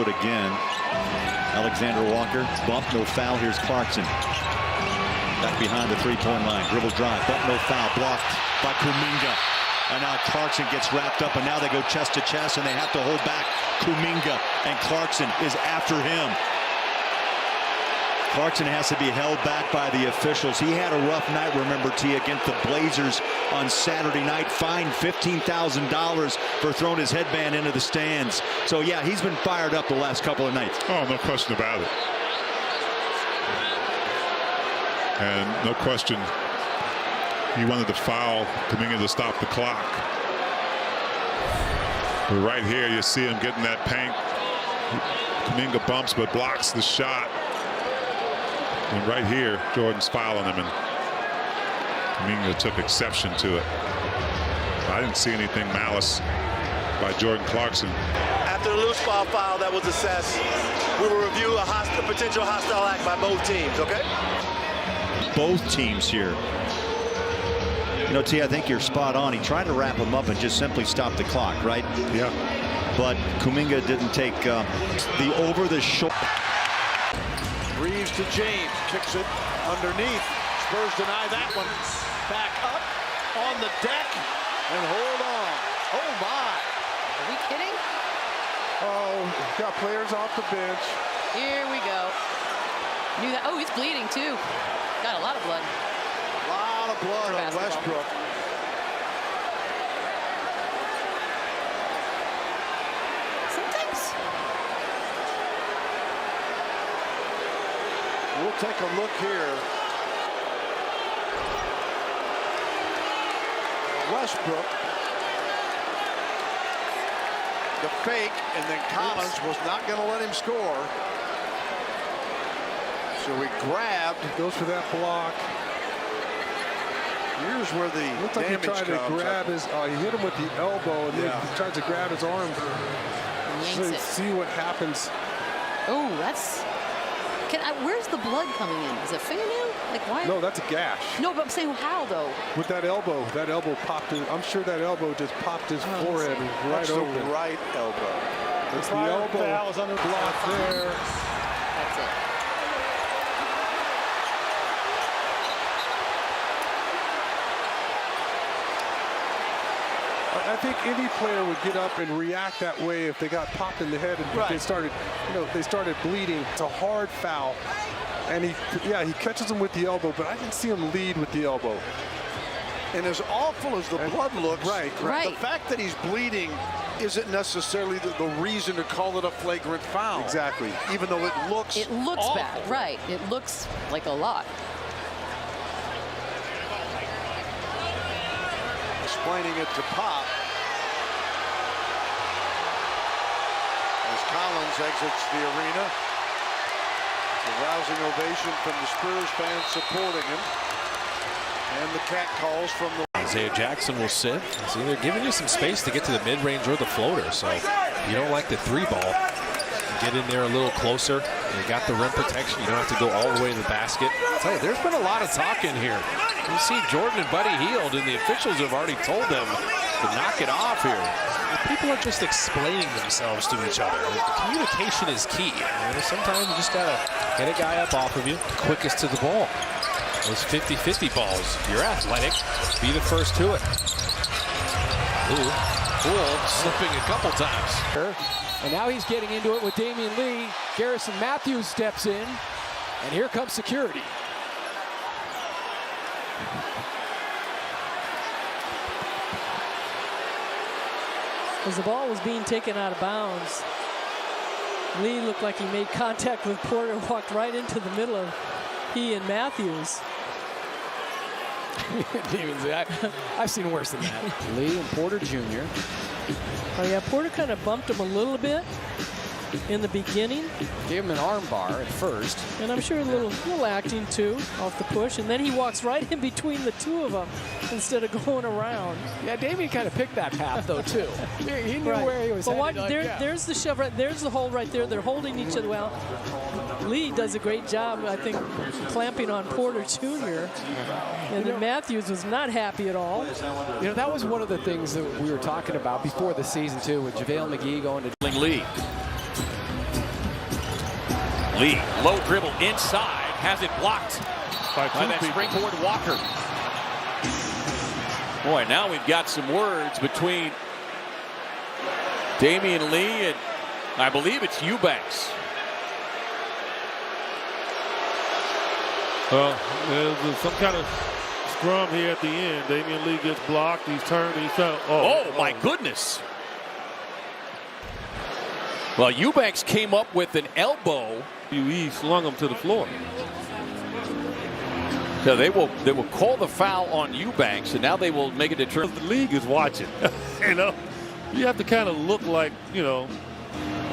it again. Alexander Walker, bump, no foul. Here's Clarkson. Back behind the three-point line. Dribble drive, bump, no foul. Blocked by Kuminga. And now Clarkson gets wrapped up, and now they go chest to chest, and they have to hold back Kuminga, and Clarkson is after him. Clarkson has to be held back by the officials. He had a rough night, remember, T, against the Blazers on Saturday night. Fined $15,000 for throwing his headband into the stands. So, yeah, he's been fired up the last couple of nights. Oh, no question about it. And no question, he wanted to foul Kuminga to stop the clock. But right here, you see him getting that paint. Kuminga bumps but blocks the shot. And right here, Jordan's fouling him, and Kuminga took exception to it. I didn't see anything malice by Jordan Clarkson. After the loose ball foul that was assessed, we will review a potential hostile act by both teams, okay? Both teams here. You know, T, I think you're spot on. He tried to wrap him up and just simply stop the clock, right? Yeah. But Kuminga didn't take the over-the-shoulder. Reeves to James, kicks it underneath. Spurs deny that one. Back up on the deck and hold on. Oh my! Are we kidding? Oh, got players off the bench. Here we go. Knew that. Oh, he's bleeding too. Got a lot of blood. A lot of blood on Westbrook. We'll take a look here. Westbrook. The fake, and then Collins was not going to let him score. So he grabbed. Goes for that block. Here's where the looks like he tried to grab his. He hit him with the elbow, and then he tried to grab his arm. See what happens. Oh, that's. Where's the blood coming in? Is it fingernail? Like why? No, that's a gash. No, but I'm saying how though? With that elbow popped in. I'm sure that elbow just popped his forehead right over. The right elbow. It's the elbow. Foul is under block there. That's it. I think any player would get up and react that way if they got popped in the head and they started, they started bleeding. It's a hard foul, and he catches him with the elbow, but I didn't see him lead with the elbow. And as awful as the blood looks, right. The fact that he's bleeding isn't necessarily the reason to call it a flagrant foul. Exactly. Even though it looks awful. Bad, right? It looks like a lot. Explaining it to Pop as Collins exits the arena. It's a rousing ovation from the Spurs fans supporting him, and the cat calls from the. Isaiah Jackson will sit. See, they're giving you some space to get to the mid-range or the floater. So if you don't like the three ball, get in there a little closer. You got the rim protection. You don't have to go all the way to the basket. I'll tell you, there's been a lot of talk in here. You see Jordan and Buddy Hield, and the officials have already told them to knock it off here. People are just explaining themselves to each other. Communication is key. Sometimes you just got to get a guy up off of you, quickest to the ball. Those 50-50 balls, you're athletic, be the first to it. Ooh, Poole slipping a couple times. And now he's getting into it with Damian Lee. Garrison Matthews steps in, and here comes security. As the ball was being taken out of bounds, Lee looked like he made contact with Porter, walked right into the middle of he and Matthews. I've seen worse than that. Lee and Porter Jr. Oh yeah, Porter kind of bumped him a little bit in the beginning. Gave him an arm bar at first. And I'm sure a little acting too off the push. And then he walks right in between the two of them instead of going around. Yeah, Damian kind of picked that path though too. He knew where he was headed. There's the shove right, there's the hole right there. They're holding each other well. Lee does a great job, I think, clamping on Porter Jr. And then Matthews was not happy at all. You know, that was one of the things that we were talking about before the season too, with JaVale McGee going to Lee. Lee, low dribble inside, has it blocked by that springboard Walker. Boy, now we've got some words between Damian Lee and I believe it's Eubanks. Well, there's some kind of scrum here at the end. Damian Lee gets blocked. He's turned. He's out. Oh, my goodness. Well, Eubanks came up with an elbow. He slung him to the floor. So they will call the foul on Eubanks, and now they will make a determination. The league is watching. You know, you have to kind of look like, you know,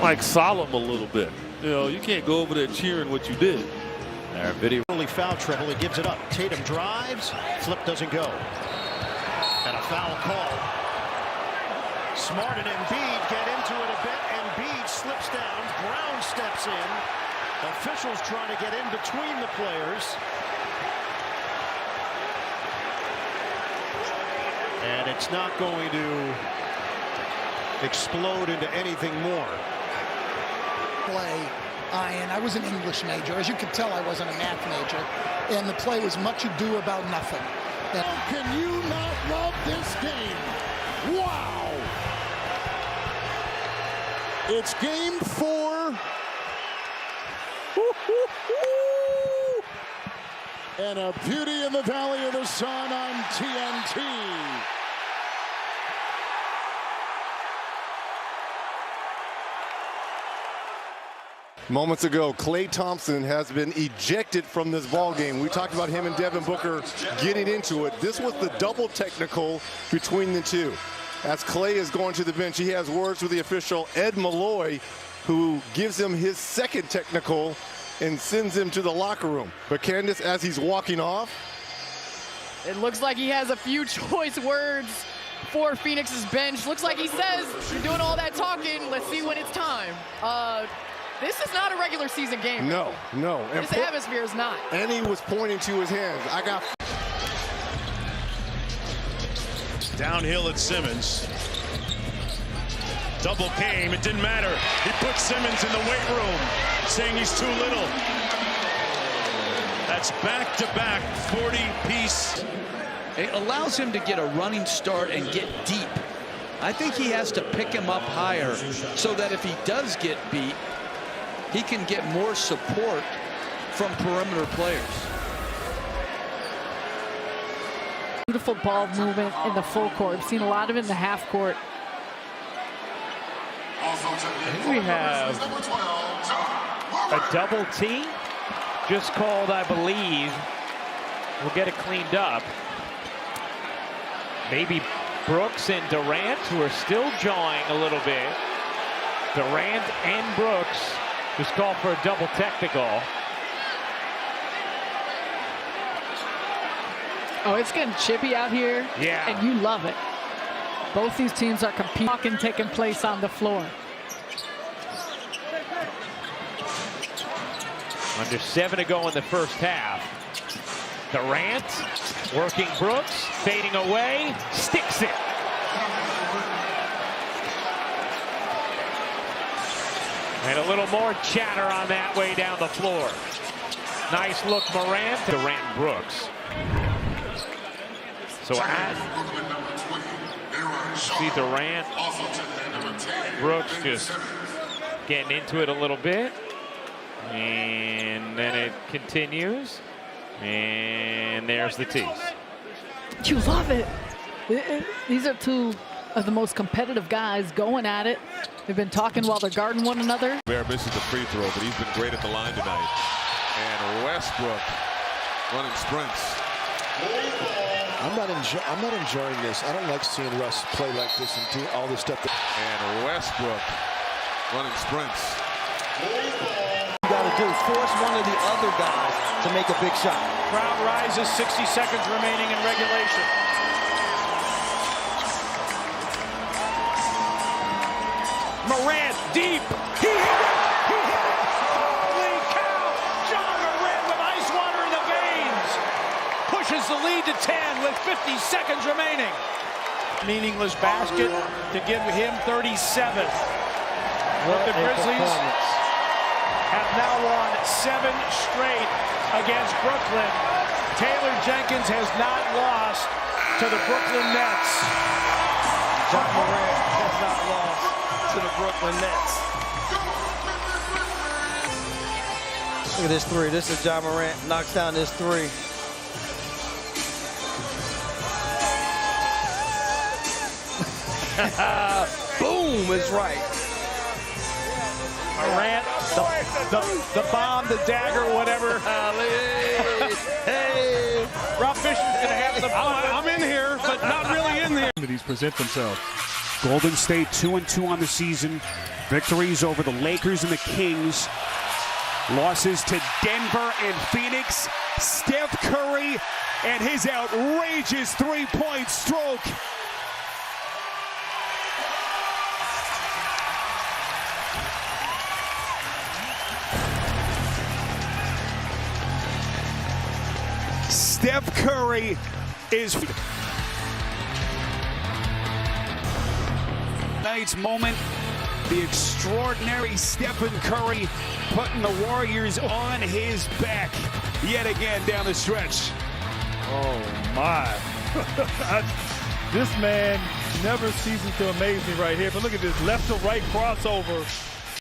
like solemn a little bit. You know, you can't go over there cheering what you did. Our video. Early foul trouble. He gives it up. Tatum drives. Flip doesn't go. And a foul call. Smart and Embiid get into it a bit. Embiid slips down. Brown steps in. Officials trying to get in between the players. And it's not going to explode into anything more. Play, and I was an English major. As you could tell, I wasn't a math major. And the play was much ado about nothing. And can you not love this game? Wow! It's game 4. And a beauty in the Valley of the Sun on TNT. Moments ago, Klay Thompson has been ejected from this ball game. We talked about him and Devin Booker getting into it. This was the double technical between the two. As Klay is going to the bench, he has words with the official, Ed Malloy, who gives him his second technical and sends him to the locker room. But Candace, as he's walking off, it looks like he has a few choice words for Phoenix's bench. Looks like he says, you're doing all that talking, let's see when it's time. This is not a regular season game. No. This atmosphere is not. And he was pointing to his hands. I got... Downhill at Simmons. Double came, it didn't matter. He put Simmons in the weight room, saying he's too little. That's back-to-back 40-piece. It allows him to get a running start and get deep. I think he has to pick him up higher so that if he does get beat, he can get more support from perimeter players. Beautiful ball movement in the full court. I've seen a lot of it in the half court. I think we have a double T just called, I believe. We'll get it cleaned up. Maybe Brooks and Durant, who are still jawing a little bit. Durant and Brooks just called for a double technical. Oh, it's getting chippy out here. Yeah. And you love it. Both these teams are competing, taking place on the floor. Under 7 to go in the first half. Durant working Brooks, fading away, sticks it. And a little more chatter on that way down the floor. Nice look, Morant. Durant and Brooks. So as see Durant, Brooks just getting into it a little bit. And then it continues. And there's the tees. You love it. These are two of the most competitive guys going at it. They've been talking while they're guarding one another. Bear misses the free throw, but he's been great at the line tonight. And Westbrook running sprints. I'm not enjoying this. I don't like seeing Russ play like this and do all this stuff. And Westbrook running sprints. You got to do force one of the other guys to make a big shot. Crowd rises, 60 seconds remaining in regulation. Morant deep. He hit it. He hit it. Holy cow. John Morant with ice water in the veins. Pushes the lead to 10 with 50 seconds remaining. Meaningless basket to give him 37. What the Grizzlies have now won 7 straight against Brooklyn. Taylor Jenkins has not lost to the Brooklyn Nets. Ja Morant has not lost to the Brooklyn Nets. Look at this three. This is Ja Morant. Knocks down this three. Boom is right. Morant, the bomb, the dagger, whatever. Hey. Rob Fisher's going to have the fun. I'm in here, but not really in there. These present themselves. Golden State 2-2 on the season. Victories over the Lakers and the Kings. Losses to Denver and Phoenix. Steph Curry and his outrageous three-point stroke. Steph Curry is tonight's moment. The extraordinary Stephen Curry putting the Warriors on his back yet again down the stretch. Oh, my. This man never ceases to amaze me right here. But look at this left to right crossover.